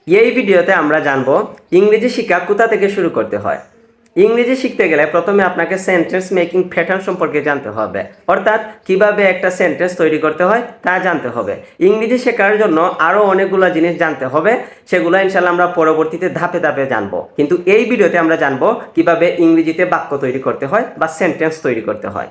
এই ভিডিওতে আমরা জানব ইংরেজি শিক্ষা কোথা থেকে শুরু করতে হয়। ইংরেজি শিখতে গেলে প্রথমে আপনাকে সেন্টেন্স মেকিং প্যাটার্ন সম্পর্কে জানতে হবে, অর্থাৎ কিভাবে একটা সেন্টেন্স তৈরি করতে হয় তা জানতে হবে। ইংরেজি শেখার জন্য আরও অনেকগুলো জিনিস জানতে হবে, সেগুলো ইনশাল্লাহ আমরা পরবর্তীতে ধাপে ধাপে জানবো। কিন্তু এই ভিডিওতে আমরা জানবো কিভাবে ইংরেজিতে বাক্য তৈরি করতে হয় বা সেন্টেন্স তৈরি করতে হয়।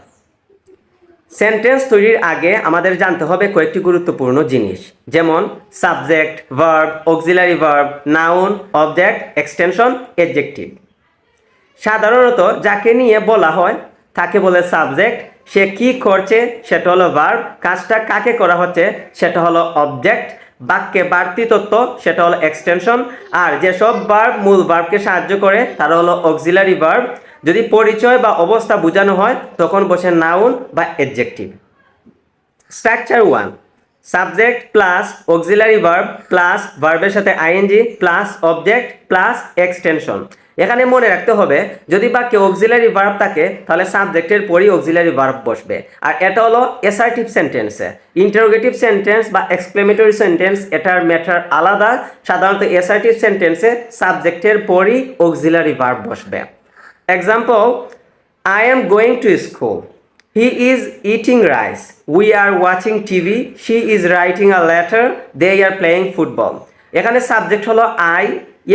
সেন্টেন্স তৈরির আগে আমাদের জানতে হবে কয়েকটি গুরুত্বপূর্ণ জিনিস, যেমন subject, verb, auxiliary verb, noun, object, extension, adjective. সাধারণত যাকে নিয়ে বলা হয় তাকে বলে সাবজেক্ট, সে কি করছে সেটা হলো ভার্ব, কাজটা কাকে করা হচ্ছে সেটা হলো অবজেক্ট, বাক্যে বাড়তি তথ্য সেটা হলো এক্সটেনশন, আর যেসব ভার্ব মূল ভার্বকে সাহায্য করে তারা হলো অক্সিলারি ভার্ব। যদি পরিচয় বা অবস্থা বোঝানো হয় তখন বসে নাউন বা adjective. Structure 1, subject plus auxiliary verb plus ভার্বের সাথে ING plus object plus extension. এখানে মনে রাখতে হবে যদি বাক্যে অক্সিলারি ভার্ব থাকে তাহলে সাবজেক্টের পরই অক্সিলারি ভার্ব বসবে, আর এটা হলো অ্যাসার্টিভ সেন্টেন্সে। ইন্টারোগেটিভ সেন্টেন্স বা এক্সক্লেমেটরি সেন্টেন্স এটার ম্যাটার আলাদা। সাধারণত অ্যাসার্টিভ সেন্টেন্সে সাবজেক্টের পরই অক্সিলারি ভার্ব বসবে। Example, I am going to school. He is eating rice. We are watching TV. She is writing a letter. They are playing football. এখানে subject হলো I,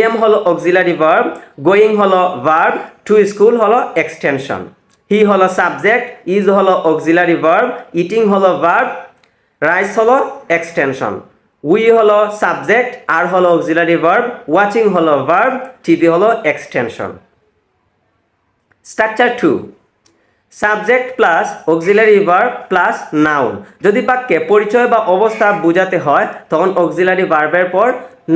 am হলো অক্সিলারি ভার্ব, গোয়িং হলো verb, to school হলো extension. হি হলো subject, is হলো auxiliary verb, eating হলো verb, rice হলো extension. We হলো সাবজেক্ট, আর হলো অক্সিলারি ভার্ব, ওয়াচিং হলো ভার্ব, টিভি হলো extension. Structure 2, subject plus auxiliary verb plus noun. যদি বাক্যে পরিচয় বা অবস্থা বোঝাতে হয় তখন অক্সিলারি ভার্বের পর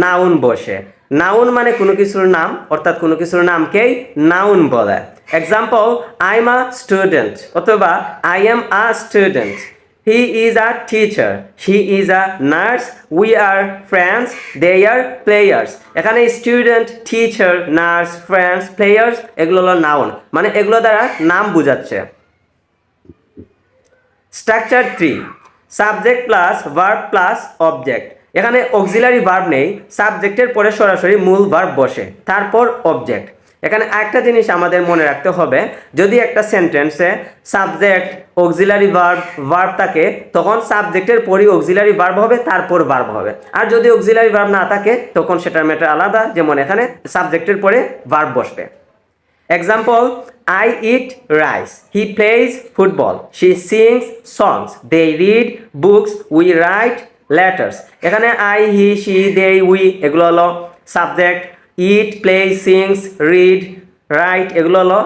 নাউন বসে। নাউন মানে কোনো কিছুর নাম, অর্থাৎ কোনো কিছুর নামকেই নাউন বলে। Example, I am a student অথবা I am a student. He is a teacher, she is a nurse, we are friends, they are players. এখানে student, teacher, nurse, friends, players এগুলো হলো নাউন, মানে এগুলো দ্বারা নাম বোঝাচ্ছে। Structure 3, subject plus verb plus object. এখানে অক্সিলারি ভার্ব নেই, সাবজেক্টের পরে সরাসরি মূল ভার্ব বসে, তারপর অবজেক্ট। এখানে একটা জিনিস আমাদের মনে রাখতে হবে, যদি একটা সেন্টেন্সে সাবজেক্ট অক্সিলারি ভার্ব ভার্ব থাকে তখন সাবজেক্টের পরই অক্সিলারি ভার্ব হবে, তারপর ভার্ব হবে। আর যদি অক্সিলারি ভার্ব না থাকে তখন সেটার ম্যাটার আলাদা, যেমন এখানে সাবজেক্টের পরে ভার্ব বসবে। Example, I eat rice, he plays football, she sings songs, they read books, we write letters. এখানে I, he, she, they, we এগুলো হলো subject, eat, play, sings, read, write এগুলো হলো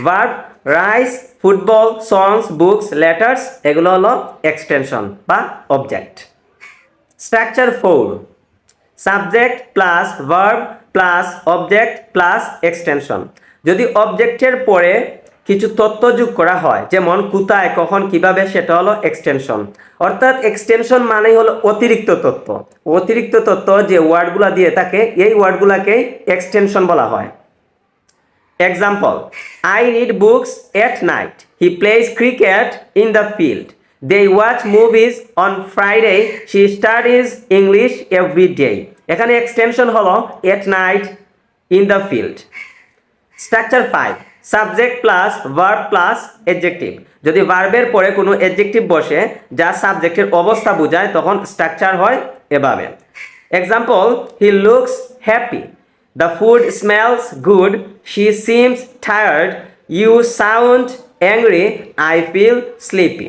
verb, rice, football, songs, books, letters এগুলো হলো extension বা object. Structure 4, subject plus verb plus object plus extension. যদি অবজেক্টের পরে কিছু তথ্য যোগ করা হয়, যেমন কোথায়, কখন, কিভাবে, সেটা হলো এক্সটেনশন। অর্থাৎ এক্সটেনশন মানেই হলো অতিরিক্ত তথ্য। অতিরিক্ত তথ্য যে ওয়ার্ডগুলো দিয়ে থাকে এই ওয়ার্ডগুলোকেই এক্সটেনশন বলা হয়। Example, I read books at night. He plays cricket in the field. They watch movies on Friday. She studies English every day. এখানে এক্সটেনশন হলো at night, in the field. Structure 5, subject plus verb plus adjective. যদি ভার্বের পরে কোনো adjective বসে যা সাবজেক্টের অবস্থা বোঝায় তখন স্ট্রাকচার হয় এভাবে। Example, he looks happy, the food smells good, she seems tired, you sound angry, I feel sleepy.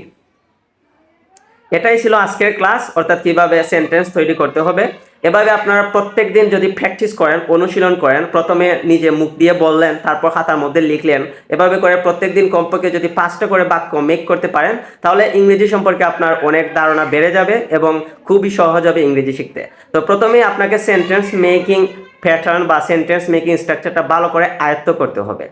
এটাই ছিল আজকের ক্লাস, অর্থাৎ কিভাবে সেন্টেন্স তৈরি করতে হবে। এভাবে আপনারা প্রত্যেক দিন যদি প্র্যাকটিস করেন, অনুশীলন করেন, প্রথমে নিজে মুখ দিয়ে বললেন, তারপর খাতার মধ্যে লিখলেন, এভাবে করে প্রত্যেক দিন কমপক্ষে যদি 5টা করে বাক্য মেক করতে পারেন তাহলে ইংরেজি সম্পর্কে আপনার অনেক ধারণা বেড়ে যাবে এবং খুবই সহজ হবে ইংরেজি শিখতে। তো প্রথমেই আপনাকে সেন্টেন্স মেকিং প্যাটার্ন বা সেন্টেন্স মেকিং স্ট্রাকচারটা ভালো করে আয়ত্ত করতে হবে।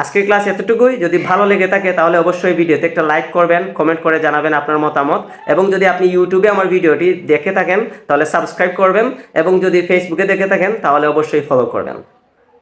আজকের ক্লাস এতটুকুই। যদি ভালো লেগে থাকে তাহলে অবশ্যই ভিডিওতে একটা লাইক করবেন, কমেন্ট করে জানাবেন আপনার মতামত, এবং যদি আপনি ইউটিউবে আমার ভিডিওটি দেখে থাকেন তাহলে সাবস্ক্রাইব করবেন, এবং যদি ফেসবুকে দেখে থাকেন তাহলে অবশ্যই ফলো করবেন।